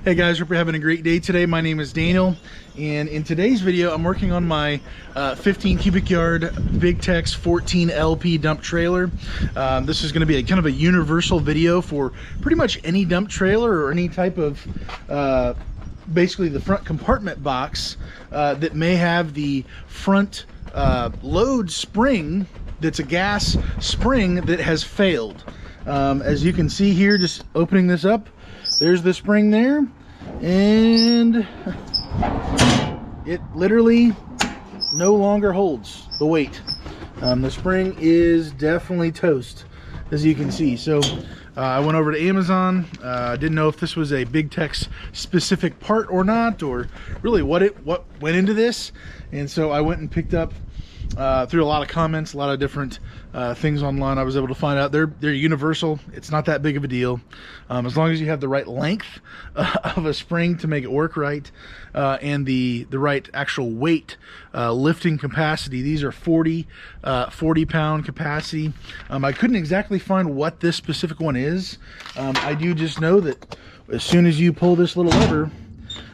Hey guys, hope you're having a great day today. My name is Daniel, and in today's video I'm working on my 15 cubic yard Big Tex 14 LP dump trailer. This is going to be a kind of a universal video for pretty much any dump trailer or any type of basically the front compartment box that may have the front load spring that's a gas spring that has failed. As you can see here, just opening this up, there's the spring there, and it literally no longer holds the weight. The spring is definitely toast, as you can see. So I went over to Amazon. Didn't know if this was a Big Tex specific part or not, or really what went into this. And so I went and picked up through a lot of comments, a lot of different things online. I was able to find out they're universal. It's not that big of a deal, as long as you have the right length of a spring to make it work right, and the right actual weight, lifting capacity. These are 40 pound capacity. I couldn't exactly find what this specific one is. I do just know that as soon as you pull this little lever,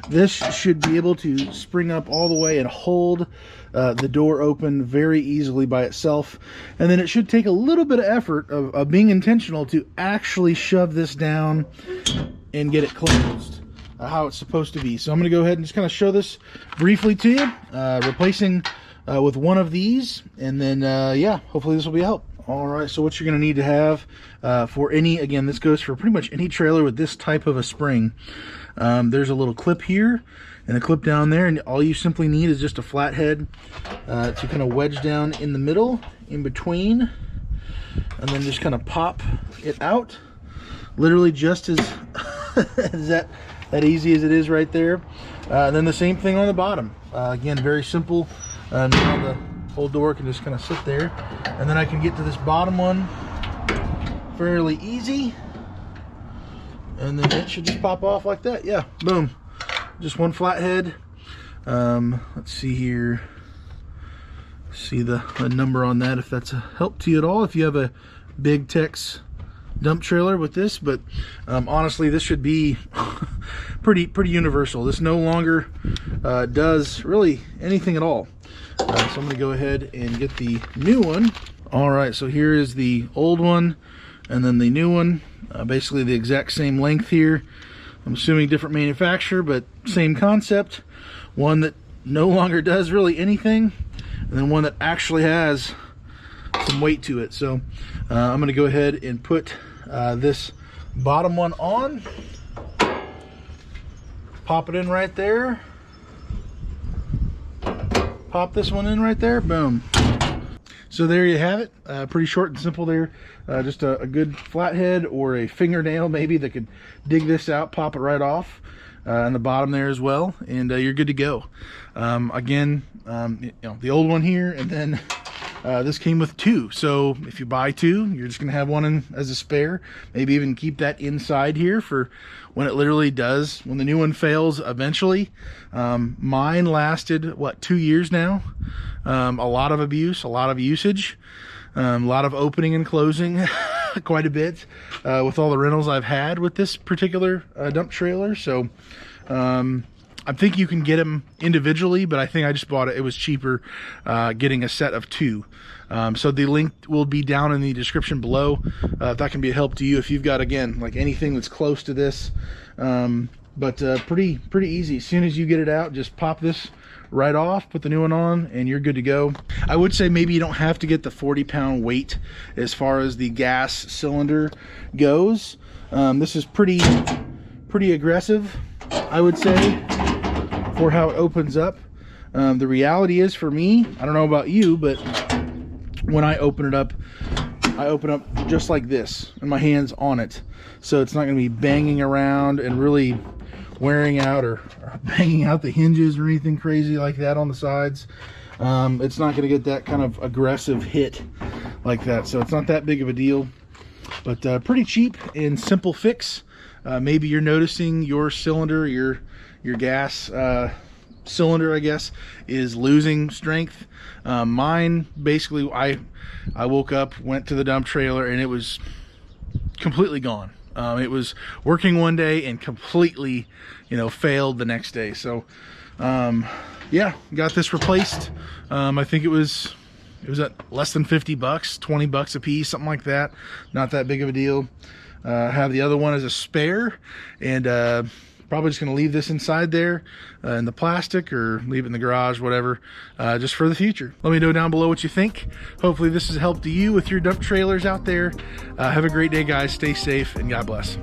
this should be able to spring up all the way and hold the door open very easily by itself. And then it should take a little bit of effort of being intentional to actually shove this down and get it closed how it's supposed to be. So I'm going to go ahead and just kind of show this briefly to you, replacing with one of these, and then yeah, hopefully this will be a help. All right, so what you're going to need to have for any, again, this goes for pretty much any trailer with this type of a spring. There's a little clip here and a clip down there, and all you simply need is just a flathead to kind of wedge down in the middle, in between, and then just kind of pop it out. Literally just as that easy as it is right there. And then the same thing on the bottom. Again, very simple. Now the whole door can just kind of sit there, and then I can get to this bottom one fairly easy, and then it should just pop off like that. Yeah, boom, just one flathead. Let's see here, see the number on that, if that's a help to you at all, if you have a Big Tex dump trailer with this. But honestly, this should be pretty universal. This no longer does really anything at all. So I'm going to go ahead and get the new one. All right, so here is the old one and then the new one, basically the exact same length here. I'm assuming different manufacturer, but same concept. One that no longer does really anything, and then one that actually has some weight to it. So I'm going to go ahead and put this bottom one on, pop it in right there, pop this one in right there, boom. So there you have it. Pretty short and simple there. Just a good flathead or a fingernail maybe that could dig this out, pop it right off on the bottom there as well, and you're good to go. Again, you know, the old one here, and then this came with two. So if you buy two, you're just gonna have one in as a spare. Maybe even keep that inside here for when it literally does, when the new one fails eventually. Mine lasted, what, 2 years now? A lot of abuse, a lot of usage, a lot of opening and closing, quite a bit, with all the rentals I've had with this particular dump trailer. So I think you can get them individually, but I think I just bought it. It was cheaper getting a set of two. So the link will be down in the description below. If that can be a help to you if you've got, again, like anything that's close to this. But pretty easy. As soon as you get it out, just pop this right off, put the new one on, and you're good to go. I would say maybe you don't have to get the 40-pound weight as far as the gas cylinder goes. This is pretty aggressive, I would say, for how it opens up. The reality is, for me, I don't know about you, but when I open it up, I open up just like this and my hand's on it, so it's not going to be banging around and really wearing out or banging out the hinges or anything crazy like that on the sides. It's not going to get that kind of aggressive hit like that, so it's not that big of a deal. But pretty cheap and simple fix. Maybe you're noticing your cylinder, your gas cylinder, I guess, is losing strength. Mine, basically, I woke up, went to the dump trailer, and it was completely gone. It was working one day and completely, you know, failed the next day. So yeah, got this replaced. I think it was at less than 50 bucks, 20 bucks a piece, something like that. Not that big of a deal. Have the other one as a spare, and probably just gonna leave this inside there in the plastic, or leave it in the garage, whatever, just for the future. Let me know down below what you think. Hopefully this has helped you with your dump trailers out there. Have a great day, guys. Stay safe, and God bless.